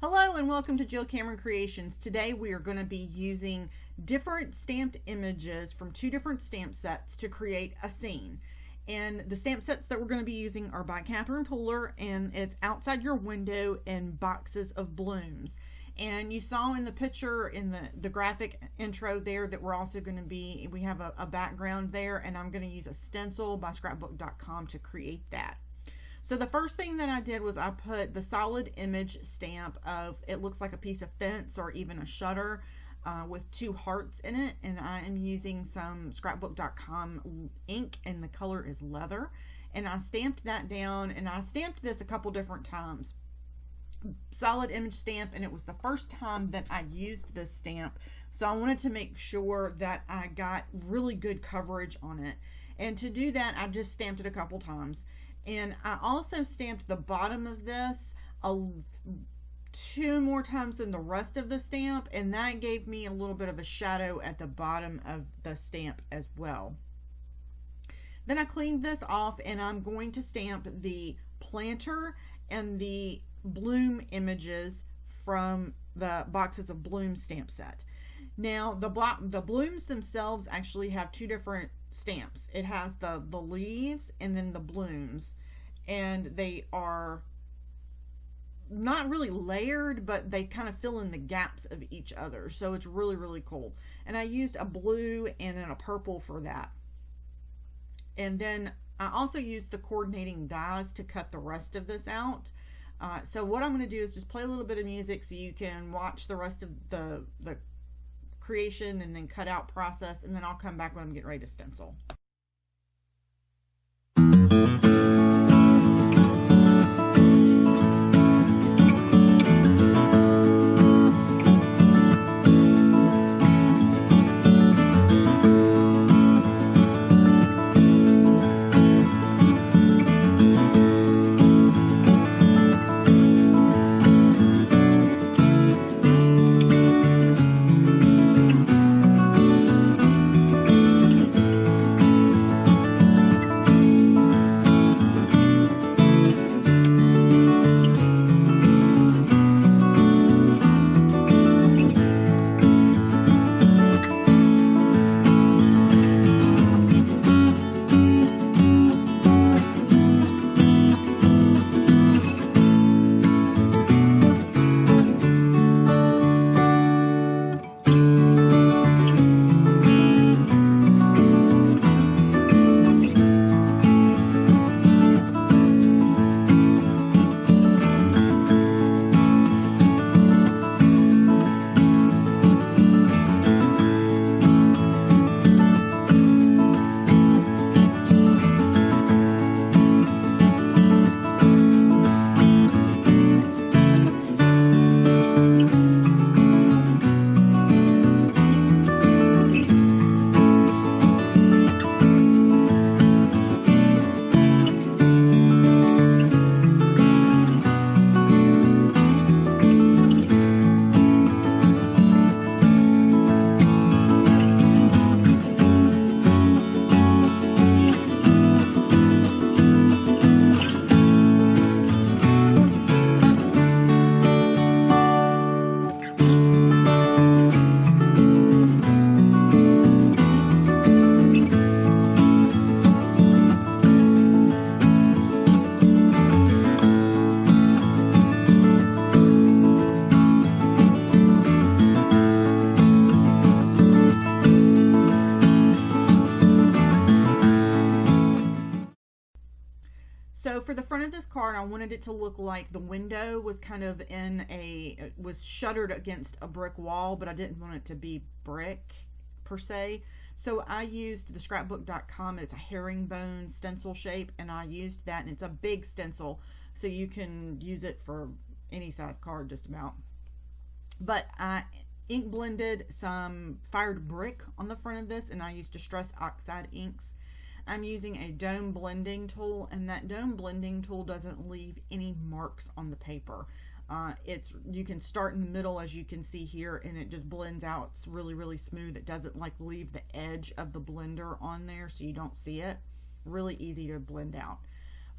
Hello and welcome to Jill Cameron Creations. Today we are going to be using different stamped images from two different stamp sets to create a scene. And the stamp sets that we're going to be using are by Catherine Pooler, and it's Outside Your Window and Boxes of Blooms. And you saw in the picture in the graphic intro there that we're also going to be, we have a background there, and I'm going to use a stencil by scrapbook.com to create that. So the first thing that I did was I put the solid image stamp of, it looks like a piece of fence or even a shutter with two hearts in it, and I am using some scrapbook.com ink, and the color is leather, and I stamped that down, and I stamped this a couple different times. Solid image stamp, and it was the first time that I used this stamp, so I wanted to make sure that I got really good coverage on it, and to do that I just stamped it a couple times. And I also stamped the bottom of this two more times than the rest of the stamp, and that gave me a little bit of a shadow at the bottom of the stamp as well. Then I cleaned this off, and I'm going to stamp the planter and the bloom images from the Boxes of Bloom stamp set. Now the blooms themselves actually have two different stamps. It has the leaves and then the blooms, and they are not really layered, but they kind of fill in the gaps of each other, so it's really cool. And I used a blue and then a purple for that, and then I also used the coordinating dies to cut the rest of this out. So what I'm going to do is just play a little bit of music so you can watch the rest of the creation and then cut out process, and then I'll come back when I'm getting ready to stencil. So for the front of this card, I wanted it to look like the window was kind of was shuttered against a brick wall, but I didn't want it to be brick per se. So I used the scrapbook.com, it's a herringbone stencil shape, and I used that, and it's a big stencil, so you can use it for any size card just about. But I ink blended some fired brick on the front of this, and I used Distress Oxide inks. I'm using a dome blending tool, and that dome blending tool doesn't leave any marks on the paper. You can start in the middle, as you can see here, and it just blends out. It's really smooth. It doesn't like leave the edge of the blender on there so you don't see it. Really easy to blend out.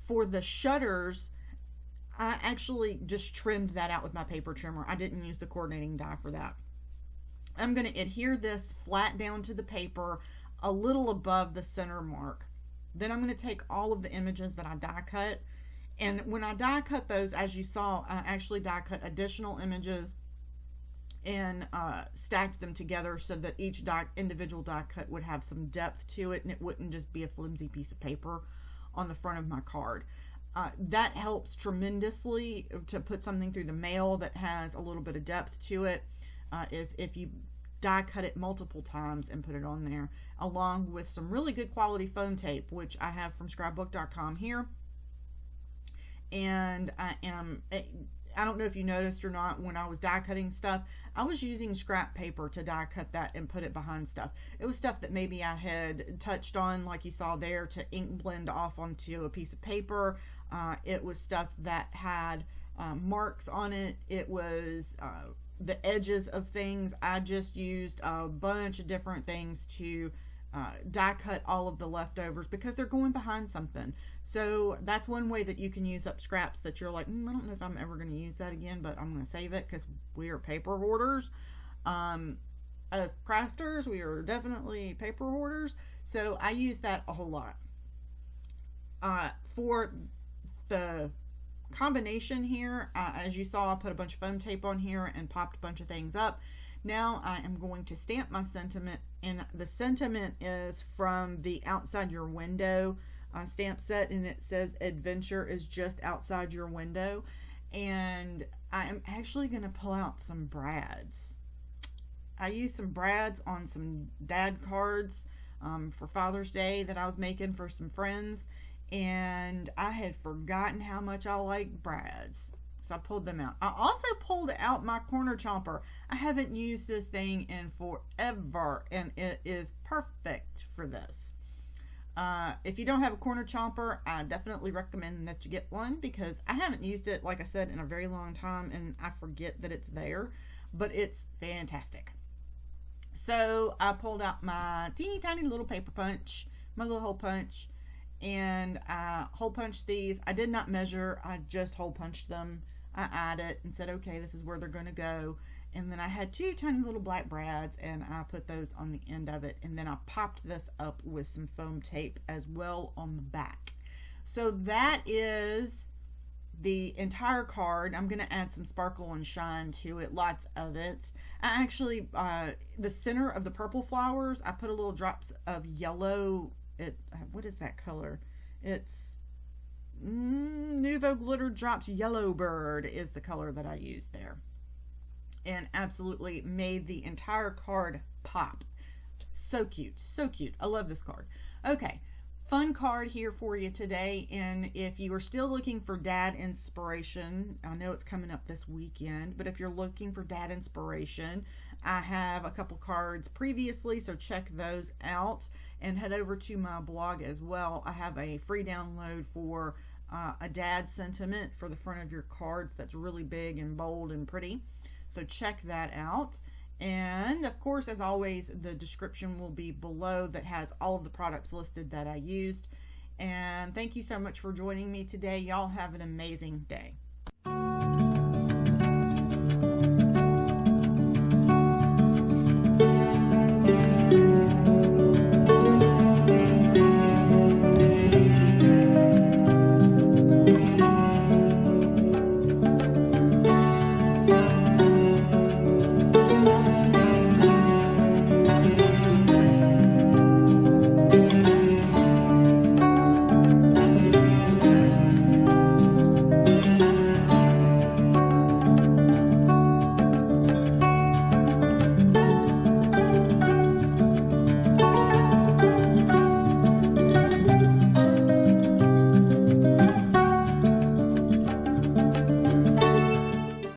For the shutters, I actually just trimmed that out with my paper trimmer. I didn't use the coordinating die for that. I'm going to adhere this flat down to the paper a little above the center mark. Then I'm going to take all of the images that I die cut, and when I die cut those, as you saw, I actually die cut additional images and stacked them together so that each individual die cut would have some depth to it, and it wouldn't just be a flimsy piece of paper on the front of my card. That helps tremendously to put something through the mail that has a little bit of depth to it, is if you die cut it multiple times and put it on there, along with some really good quality foam tape, which I have from scrapbook.com here. And I don't know if you noticed or not, when I was die cutting stuff, I was using scrap paper to die cut that and put it behind stuff. It was stuff that maybe I had touched on, like you saw there, to ink blend off onto a piece of paper. It was stuff that had marks on it. It was the edges of things. I just used a bunch of different things to die cut all of the leftovers because they're going behind something. So that's one way that you can use up scraps that you're like, I don't know if I'm ever going to use that again, but I'm going to save it because we are paper hoarders. As crafters, we are definitely paper hoarders. So I use that a whole lot. For the combination here, as you saw, I put a bunch of foam tape on here and popped a bunch of things up. Now I am going to stamp my sentiment, and the sentiment is from the Outside Your Window stamp set, and it says adventure is just outside your window. And I am actually going to pull out some brads. I used some brads on some dad cards for Father's Day that I was making for some friends, and I had forgotten how much I like brads, so I pulled them out. I also pulled out my corner chomper. I haven't used this thing in forever, and it is perfect for this. If you don't have a corner chomper, I definitely recommend that you get one, because I haven't used it, like I said, in a very long time, and I forget that it's there, but it's fantastic. So I pulled out my teeny tiny little paper punch, my little hole punch, and I hole punched these. I did not measure, I just hole punched them. I eyed it and said, okay, this is where they're going to go. And then I had two tiny little black brads, and I put those on the end of it, and then I popped this up with some foam tape as well on the back. So that is the entire card. I'm going to add some sparkle and shine to it, lots of it. I actually, the center of the purple flowers, I put a little drops of yellow. What is that color? It's Nuvo Glitter Drops Yellow Bird is the color that I used there, and absolutely made the entire card pop. So cute, so cute. I love this card. Okay, fun card here for you today. And if you are still looking for dad inspiration, I know it's coming up this weekend, but if you're looking for dad inspiration, I have a couple cards previously, so check those out, and head over to my blog as well. I have a free download for a dad sentiment for the front of your cards that's really big and bold and pretty. So check that out. And of course, as always, the description will be below that has all of the products listed that I used. And thank you so much for joining me today. Y'all have an amazing day.